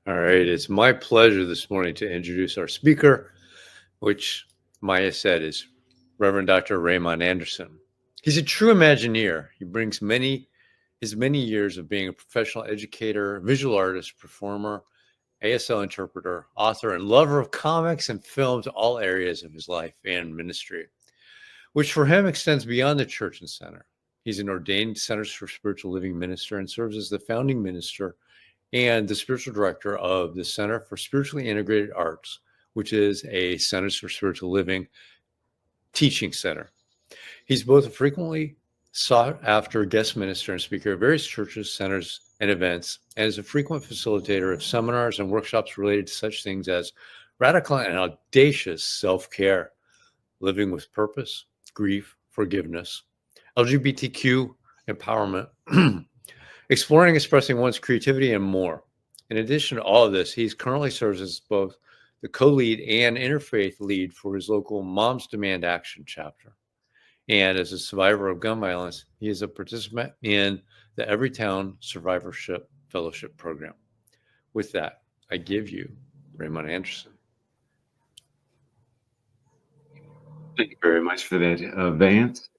All right, it's my pleasure this morning to introduce our speaker, which Maya said is Reverend Dr. Raymond Anderson. He's a true Imagineer. He brings his many years of being a professional educator, visual artist, performer, ASL interpreter, author, and lover of comics and film to all areas of his life and ministry, which for him extends beyond the church and center. He's an ordained Centers for Spiritual Living minister and serves as the founding minister and the spiritual director of the Center for Spiritually Integrated Arts, which is a Centers for Spiritual Living teaching center. He's both a frequently sought after guest minister and speaker at various churches, centers, and events, and is a frequent facilitator of seminars and workshops related to such things as radical and audacious self care, living with purpose, grief, forgiveness, LGBTQ empowerment, exploring and expressing one's creativity, and more. In addition to all of this, he currently serves as both the co-lead and interfaith lead for his local Moms Demand Action chapter. And as a survivor of gun violence, he is a participant in the Everytown Survivorship Fellowship Program. With that, I give you Raymond Anderson. Thank you very much for that, Vance.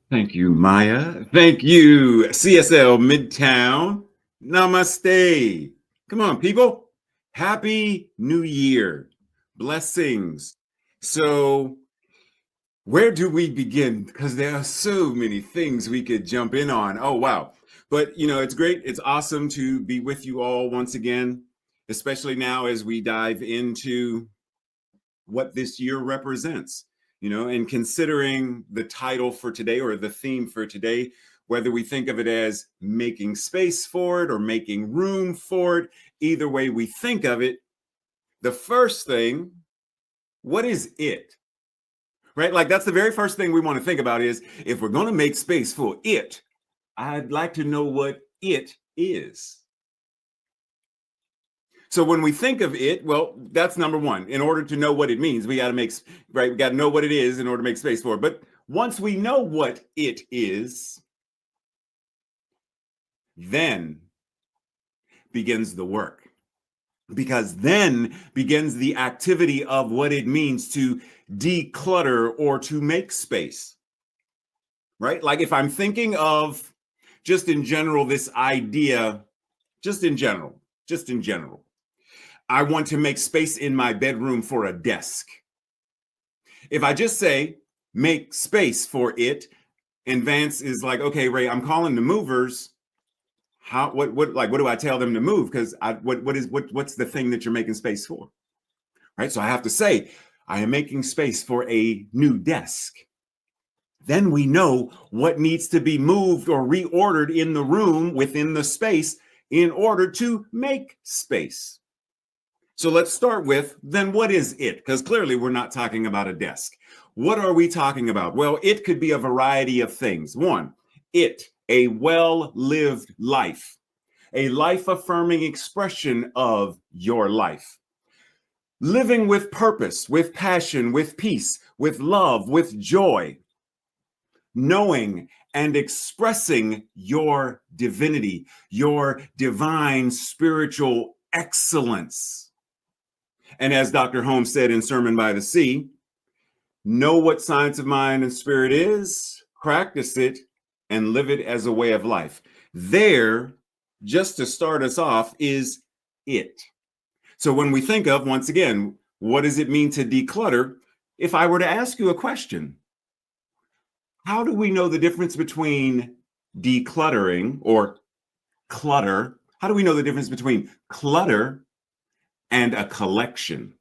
Thank you, Maya. Thank you, CSL Midtown. Namaste. Come on, people. Happy New Year. Blessings. So, where do we begin? Because there are so many things we could jump in on. Oh, wow. But, it's great. It's awesome to be with you all once again, especially now as we dive into what this year represents. And considering the title for today or the theme for today, whether we think of it as making space for it or making room for it, either way we think of it, the first thing, what is it? Right? Like that's the very first thing we want to think about is if we're going to make space for it, I'd like to know what it is. So when we think of it, well, that's number one. In order to know what it means, we got to know what it is in order to make space for it. But once we know what it is, then begins the work. Because then begins the activity of what it means to declutter or to make space. Right? Like if I'm thinking of just in general, this idea, just in general, I want to make space in my bedroom for a desk. If I just say, make space for it, and Vance is like, okay, Ray, I'm calling the movers. What do I tell them to move? Because what's the thing that you're making space for? Right. So I have to say, I am making space for a new desk. Then we know what needs to be moved or reordered in the room within the space in order to make space. So let's start with, then what is it? Because clearly we're not talking about a desk. What are we talking about? Well, it could be a variety of things. One, a well-lived life, a life-affirming expression of your life. Living with purpose, with passion, with peace, with love, with joy. Knowing and expressing your divinity, your divine spiritual excellence. And as Dr. Holmes said in Sermon by the Sea, know what science of mind and spirit is, practice it, and live it as a way of life. There, just to start us off, is it. So when we think of, once again, what does it mean to declutter? If I were to ask you a question, how do we know the difference between decluttering or clutter? How do we know the difference between clutter and a collection?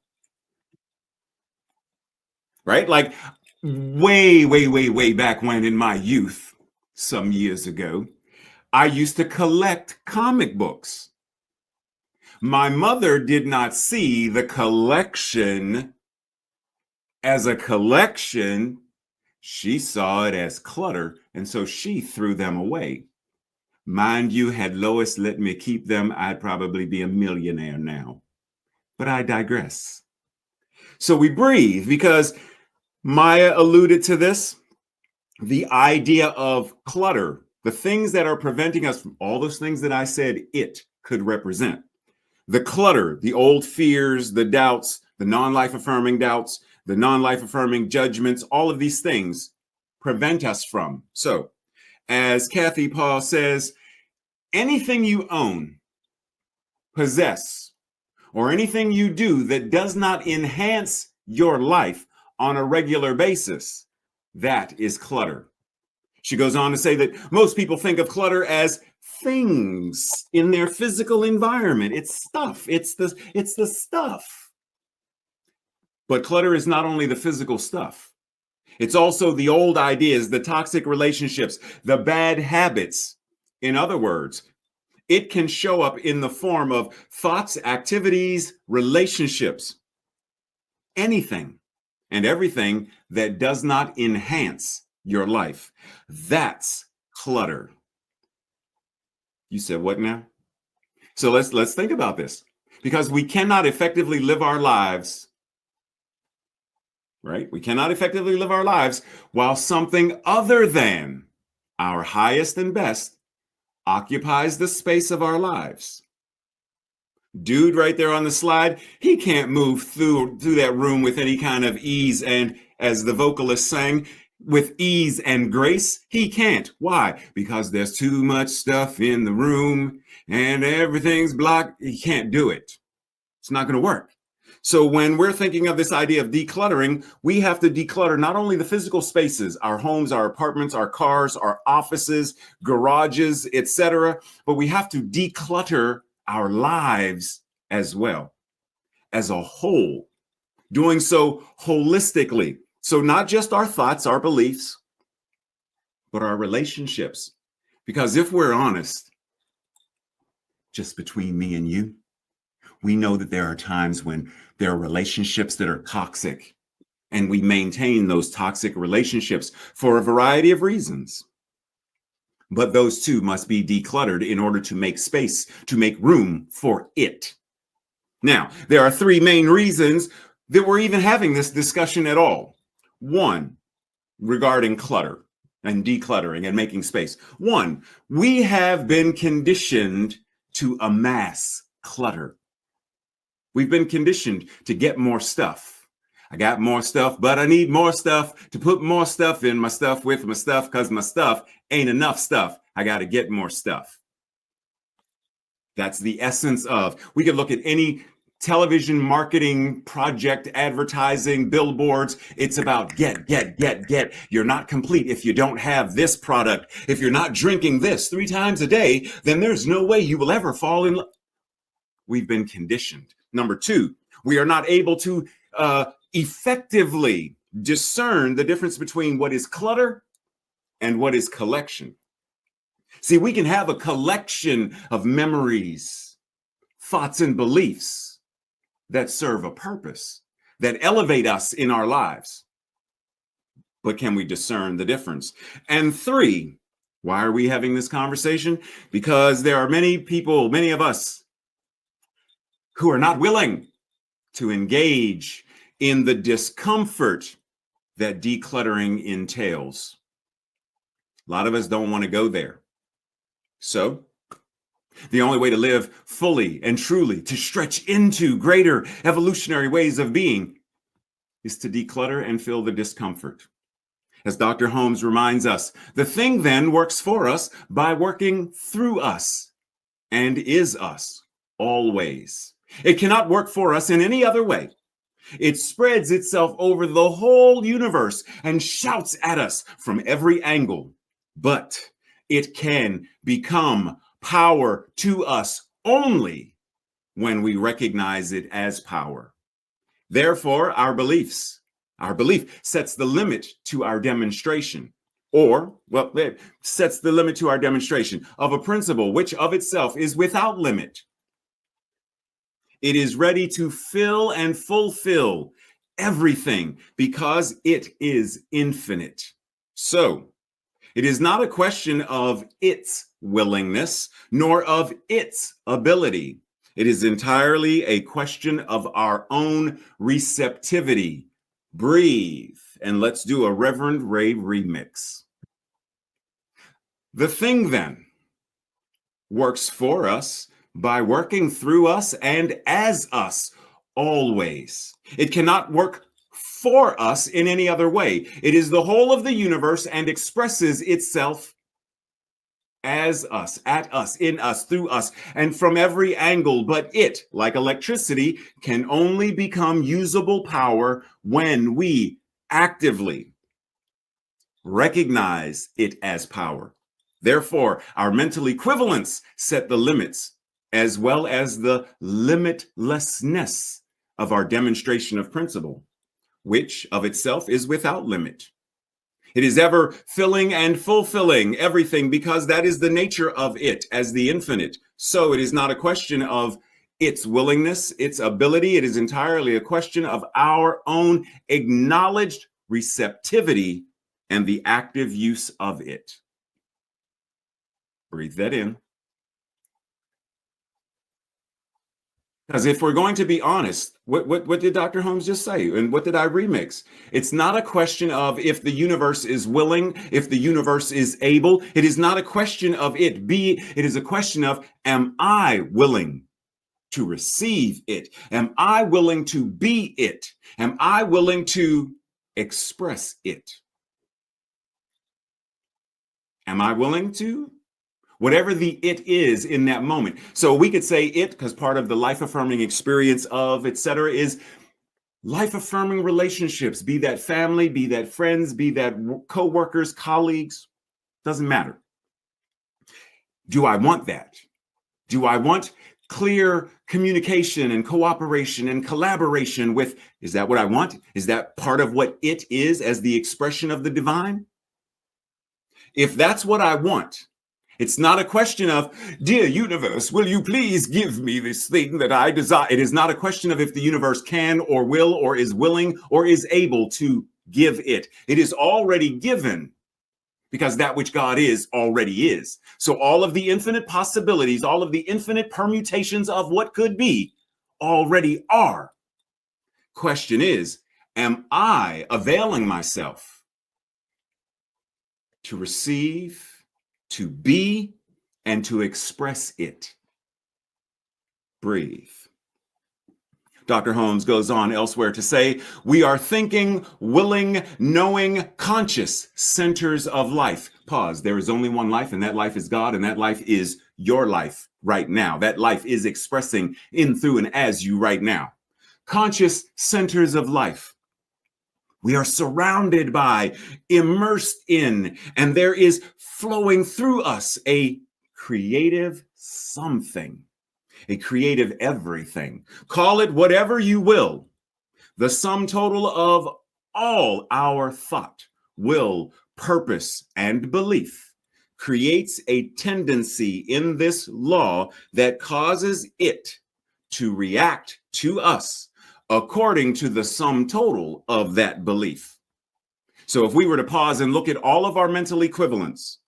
Right? Like way back when in my youth, some years ago, I used to collect comic books. My mother did not see the collection as a collection. She saw it as clutter, and so she threw them away. Mind you, had Lois let me keep them, I'd probably be a millionaire now. But I digress. So we breathe because Maya alluded to this, the idea of clutter, the things that are preventing us from all those things that I said it could represent. The clutter, the old fears, the doubts, the non-life affirming doubts, the non-life affirming judgments, all of these things prevent us from. So, as Kathy Paul says, anything you own, possess, or anything you do that does not enhance your life on a regular basis, that is clutter. She goes on to say that most people think of clutter as things in their physical environment. It's stuff. It's the stuff. But clutter is not only the physical stuff. It's also the old ideas, the toxic relationships, the bad habits. In other words, it can show up in the form of thoughts, activities, relationships, anything and everything that does not enhance your life. That's clutter. You said what now? So let's think about this, because we cannot effectively live our lives, right? We cannot effectively live our lives while something other than our highest and best occupies the space of our lives. Dude right there on the slide, he can't move through that room with any kind of ease, and as the vocalist sang, with ease and grace. He can't. Why? Because there's too much stuff in the room and everything's blocked. He can't do it. It's not going to work. So when we're thinking of this idea of decluttering, we have to declutter not only the physical spaces, our homes, our apartments, our cars, our offices, garages, etc., but we have to declutter our lives as well, as a whole, doing so holistically. So not just our thoughts, our beliefs, but our relationships. Because if we're honest, just between me and you, we know that there are times when there are relationships that are toxic, and we maintain those toxic relationships for a variety of reasons. But those too must be decluttered in order to make space, to make room for it. Now, there are three main reasons that we're even having this discussion at all. One, regarding clutter and decluttering and making space. One, we have been conditioned to amass clutter. We've been conditioned to get more stuff. I got more stuff, but I need more stuff to put more stuff in my stuff with my stuff, because my stuff ain't enough stuff. I got to get more stuff. That's the essence of, we could look at any television marketing project, advertising, billboards. It's about get. You're not complete if you don't have this product. If you're not drinking this 3 times a day, then there's no way you will ever fall in love. We've been conditioned. Number 2, we are not able to effectively discern the difference between what is clutter and what is collection. See, we can have a collection of memories, thoughts, and beliefs that serve a purpose, that elevate us in our lives. But can we discern the difference? And 3, why are we having this conversation? Because there are many people, many of us, who are not willing to engage in the discomfort that decluttering entails. A lot of us don't want to go there. So the only way to live fully and truly, to stretch into greater evolutionary ways of being, is to declutter and feel the discomfort. As Dr. Holmes reminds us, the thing then works for us by working through us and is us always. It cannot work for us in any other way. It spreads itself over the whole universe and shouts at us from every angle, but it can become power to us only when we recognize it as power. Therefore, our belief sets the limit to our demonstration, it sets the limit to our demonstration of a principle which of itself is without limit. It is ready to fill and fulfill everything because it is infinite. So, it is not a question of its willingness, nor of its ability. It is entirely a question of our own receptivity. Breathe, and let's do a Reverend Ray remix. The thing then works for us by working through us and as us always. It cannot work for us in any other way. It is the whole of the universe and expresses itself as us, at us, in us, through us, and from every angle. But it, like electricity, can only become usable power when we actively recognize it as power. Therefore, our mental equivalents set the limits as well as the limitlessness of our demonstration of principle, which of itself is without limit. It is ever filling and fulfilling everything because that is the nature of it as the infinite. So it is not a question of its willingness, its ability. It is entirely a question of our own acknowledged receptivity and the active use of it. Breathe that in. Because if we're going to be honest, what did Dr. Holmes just say? And what did I remix? It's not a question of if the universe is willing, if the universe is able. It is not a question of it is a question of, am I willing to receive it? Am I willing to be it? Am I willing to express it? Am I willing to? Whatever the it is in that moment. So we could say it, because part of the life-affirming experience of, etc., is life-affirming relationships, be that family, be that friends, be that co-workers, colleagues, doesn't matter. Do I want that? Do I want clear communication and cooperation and collaboration with, is that what I want? Is that part of what it is as the expression of the divine? If that's what I want, it's not a question of, dear universe, will you please give me this thing that I desire? It is not a question of if the universe can or will or is willing or is able to give it. It is already given because that which God is already is. So all of the infinite possibilities, all of the infinite permutations of what could be already are. Question is, am I availing myself to receive, to be, and to express it? Breathe. Dr. Holmes goes on elsewhere to say, we are thinking, willing, knowing, conscious centers of life. Pause. There is only one life, and that life is God, and that life is your life right now. That life is expressing in, through, and as you right now. Conscious centers of life. We are surrounded by, immersed in, and there is flowing through us a creative something, a creative everything. Call it whatever you will. The sum total of all our thought, will, purpose, and belief creates a tendency in this law that causes it to react to us according to the sum total of that belief. So if we were to pause and look at all of our mental equivalents,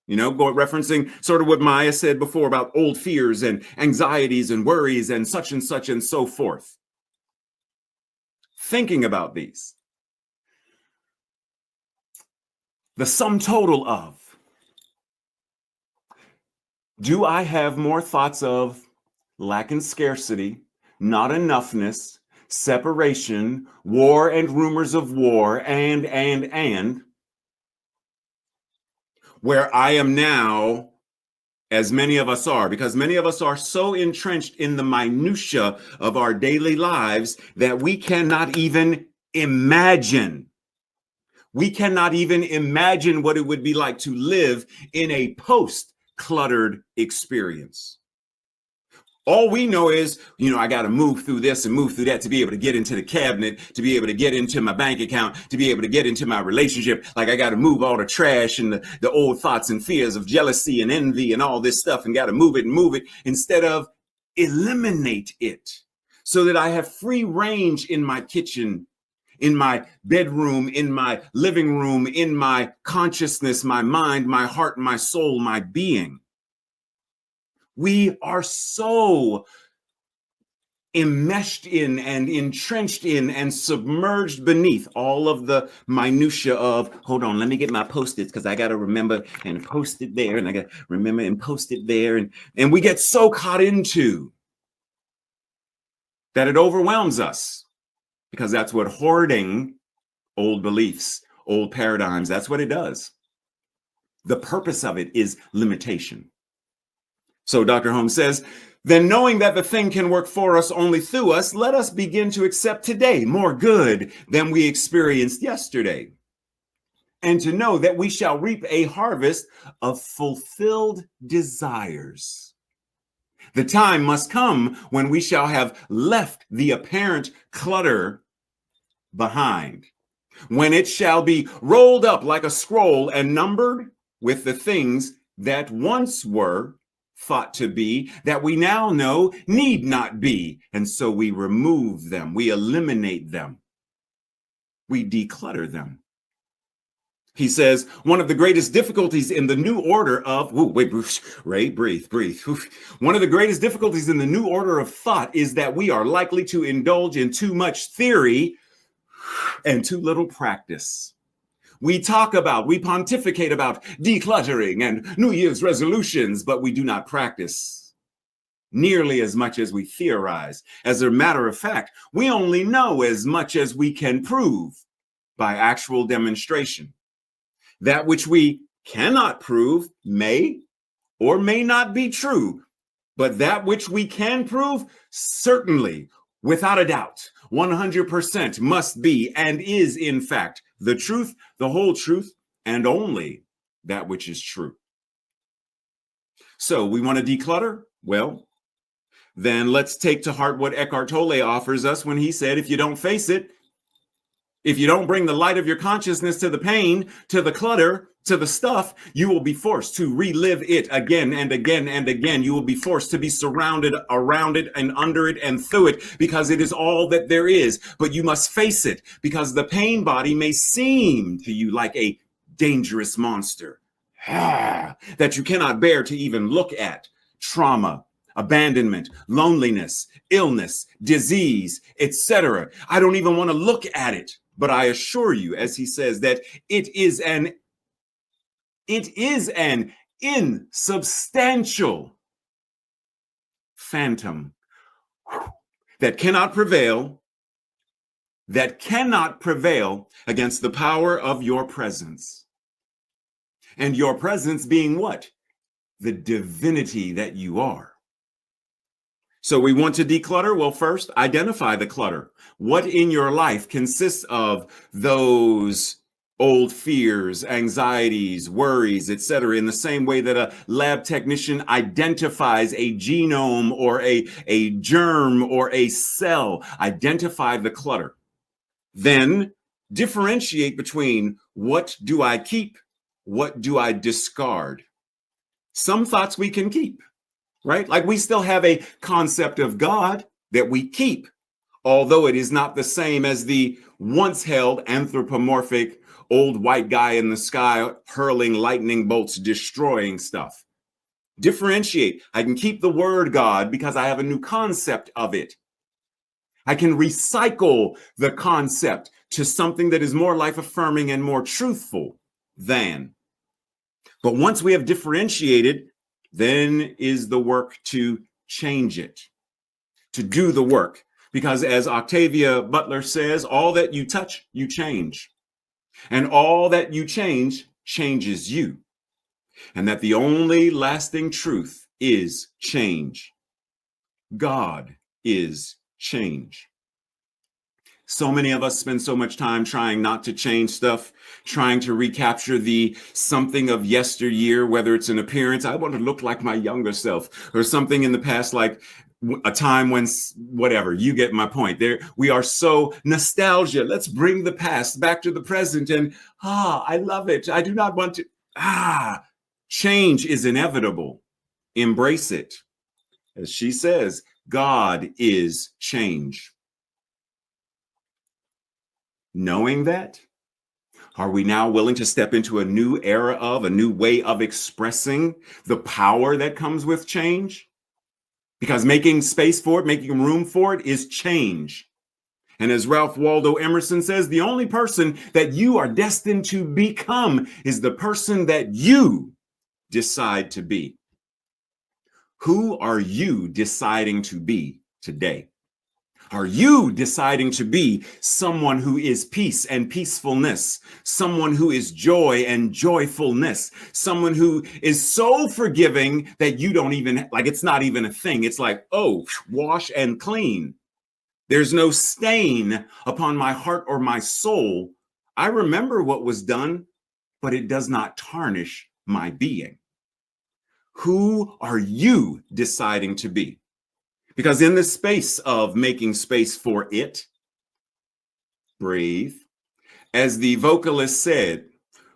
referencing sort of what Maya said before about old fears and anxieties and worries and such and so forth. Thinking about these, the sum total of, do I have more thoughts of lack and scarcity, not enoughness, separation, war and rumors of war, and where I am now, as many of us are, because many of us are so entrenched in the minutia of our daily lives that we cannot even imagine. We cannot even imagine what it would be like to live in a post-cluttered experience. All we know is, I got to move through this and move through that to be able to get into the cabinet, to be able to get into my bank account, to be able to get into my relationship. Like I got to move all the trash and the old thoughts and fears of jealousy and envy and all this stuff and got to move it instead of eliminate it so that I have free range in my kitchen, in my bedroom, in my living room, in my consciousness, my mind, my heart, my soul, my being. We are so enmeshed in and entrenched in and submerged beneath all of the minutia of, hold on, let me get my post-its because I got to remember and post it there, and I got to remember and post it there. And we get so caught into that it overwhelms us, because that's what hoarding old beliefs, old paradigms, that's what it does. The purpose of it is limitation. So Dr. Holmes says, then knowing that the thing can work for us only through us, let us begin to accept today more good than we experienced yesterday, and to know that we shall reap a harvest of fulfilled desires. The time must come when we shall have left the apparent clutter behind, when it shall be rolled up like a scroll and numbered with the things that once were thought to be, that we now know need not be. And so we remove them, we eliminate them, we declutter them. He says, one of the greatest difficulties in the new order of, Ray, breathe. One of the greatest difficulties in the new order of thought is that we are likely to indulge in too much theory and too little practice. We pontificate about decluttering and New Year's resolutions, but we do not practice nearly as much as we theorize. As a matter of fact, we only know as much as we can prove by actual demonstration. That which we cannot prove may or may not be true, but that which we can prove, certainly, without a doubt, 100% must be and is, in fact, the truth, the whole truth, and only that which is true. So we want to declutter? Well, then let's take to heart what Eckhart Tolle offers us when he said, if you don't face it, if you don't bring the light of your consciousness to the pain, to the clutter, to the stuff, you will be forced to relive it again and again and again. You will be forced to be surrounded around it and under it and through it, because it is all that there is. But you must face it, because the pain body may seem to you like a dangerous monster that you cannot bear to even look at. Trauma, abandonment, loneliness, illness, disease, etc. I don't even want to look at it. But I assure you, as he says, that it is an insubstantial phantom that cannot prevail against the power of your presence. And your presence being what? The divinity that you are. So we want to declutter. Well, first, identify the clutter. What in your life consists of those old fears, anxieties, worries, etc., in the same way that a lab technician identifies a genome or a germ or a cell. Identify the clutter. Then differentiate between what do I keep, what do I discard. Some thoughts we can keep. Right? Like we still have a concept of God that we keep, although it is not the same as the once held anthropomorphic old white guy in the sky hurling lightning bolts, destroying stuff. Differentiate. I can keep the word God because I have a new concept of it. I can recycle the concept to something that is more life affirming and more truthful than. But once we have differentiated, then is the work to change it, to do the work. Because as Octavia Butler says, all that you touch, you change. And all that you change, changes you. And that the only lasting truth is change. God is change. So many of us spend so much time trying not to change stuff, trying to recapture the something of yesteryear, whether it's an appearance, I want to look like my younger self, or something in the past, like a time when whatever, you get my point. There, we are so nostalgia. Let's bring the past back to the present. And I love it. I do not want to. Change is inevitable. Embrace it. As she says, God is change. Knowing that, are we now willing to step into a new era of, a new way of expressing the power that comes with change? because making space for it, making room for it is change. And as Ralph Waldo Emerson says, the only person that you are destined to become is the person that you decide to be. Who are you deciding to be today? Are you deciding to be someone who is peace and peacefulness, someone who is joy and joyfulness, someone who is so forgiving that you don't even, like, it's not even a thing. It's like, oh, wash and clean. There's no stain upon my heart or my soul. I remember what was done, but it does not tarnish my being. Who are you deciding to be? Because in the space of making space for it, breathe, as the vocalist said,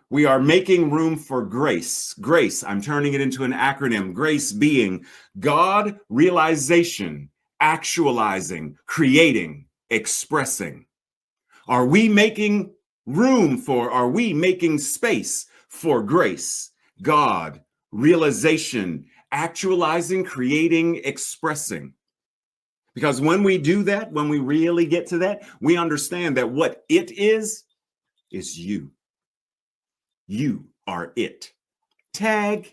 we are making room for grace. Grace, I'm turning it into an acronym. Grace being God realization, actualizing, creating, expressing. Are we making room for, are we making space for grace, God, realization, actualizing, creating, expressing? Because when we do that, when we really get to that, we understand that what it is you. You are it. Tag,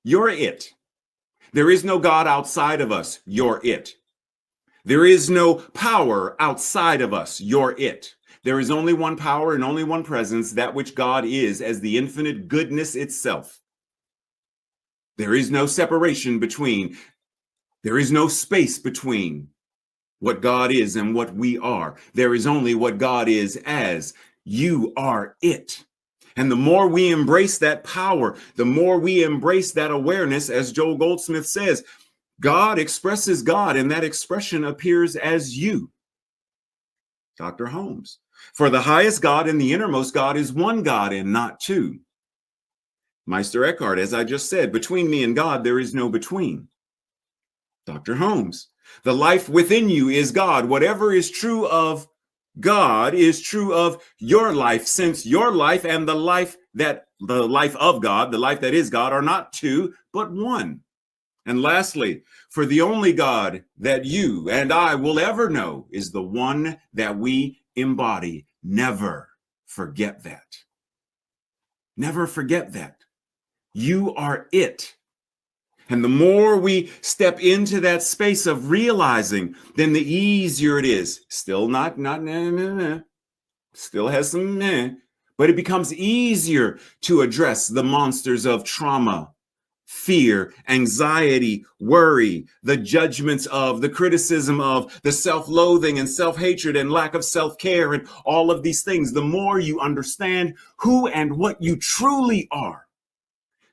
you're it. There is no God outside of us. You're it. There is no power outside of us. You're it. There is only one power and only one presence, that which God is as the infinite goodness itself. There is no separation between, there is no space between what God is and what we are. There is only what God is as. You are it. And the more we embrace that power, the more we embrace that awareness, as Joel Goldsmith says, God expresses God, and that expression appears as you. Dr. Holmes. For the highest God and the innermost God is one God and not two. Meister Eckhart, as I just said, between me and God, there is no between. Dr. Holmes. The life within you is God. Whatever is true of God is true of your life, since your life and the life of God, the life that is God, are not two, but one. And lastly, for the only God that you and I will ever know is the one that we embody. Never forget that. Never forget that. You are it. And the more we step into that space of realizing, then the easier it is. Still not, still has some, but it becomes easier to address the monsters of trauma, fear, anxiety, worry, the judgments of, the criticism of, the self-loathing and self-hatred and lack of self-care and all of these things. The more you understand who and what you truly are,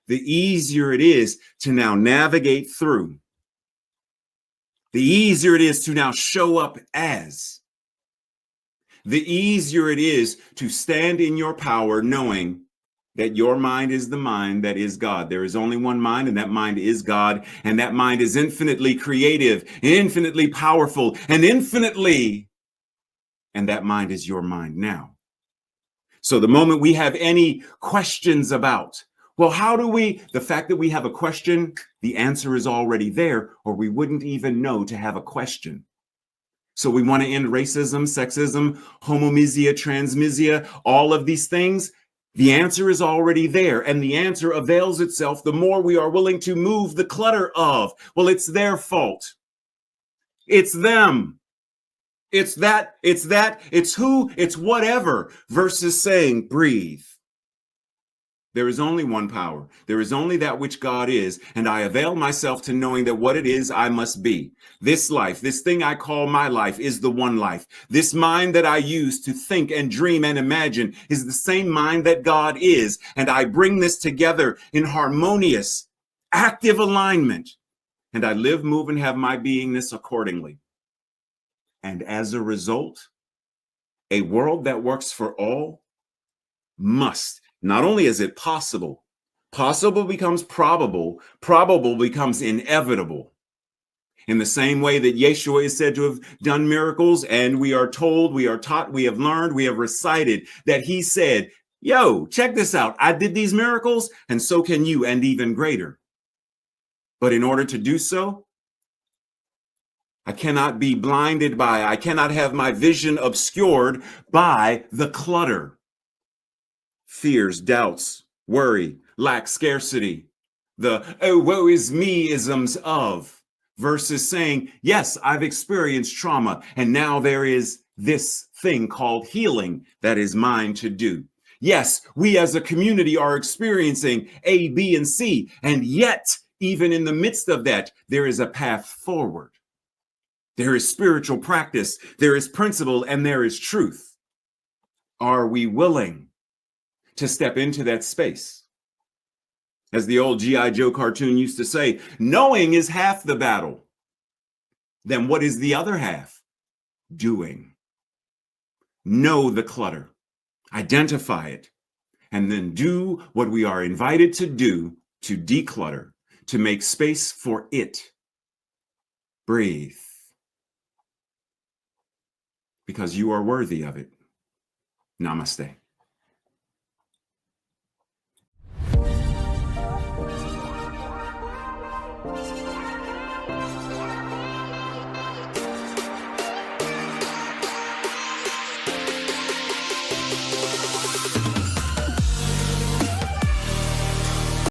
the easier it is to now navigate through. The easier it is to now show up as. The easier it is to stand in your power, knowing that your mind is the mind that is God. There is only one mind, and that mind is God. And that mind is infinitely creative, infinitely powerful, and that mind is your mind now. So the moment we have any questions about, well, how do we, the fact that we have a question, the answer is already there, or we wouldn't even know to have a question. So we want to end racism, sexism, homomisia, transmisia, all of these things. The answer is already there, and the answer avails itself the more we are willing to move the clutter of, well, it's their fault. It's them. It's that, it's who, it's whatever, versus saying, breathe. There is only one power. There is only that which God is, and I avail myself to knowing that what it is I must be. This life, this thing I call my life, is the one life. This mind that I use to think and dream and imagine is the same mind that God is, and I bring this together in harmonious, active alignment, and I live, move, and have my beingness accordingly. And as a result, a world that works for all must. Not only is it possible, possible becomes probable, probable becomes inevitable. In the same way that Yeshua is said to have done miracles, and we are told, we are taught, we have learned, we have recited that he said, yo, check this out. I did these miracles, and so can you, and even greater. But in order to do so, I cannot be blinded by, I cannot have my vision obscured by the clutter. Fears, doubts, worry, lack, scarcity, the oh, woe is me-isms of, versus saying, yes, I've experienced trauma, and now there is this thing called healing that is mine to do. Yes, we as a community are experiencing A, B, and C, and yet, even in the midst of that, there is a path forward. There is spiritual practice, there is principle, and there is truth. Are we willing to step into that space? As the old G.I. Joe cartoon used to say, knowing is half the battle. Then what is the other half? Doing. Know the clutter, identify it, and then do what we are invited to do to declutter, to make space for it. Breathe. Because you are worthy of it. Namaste.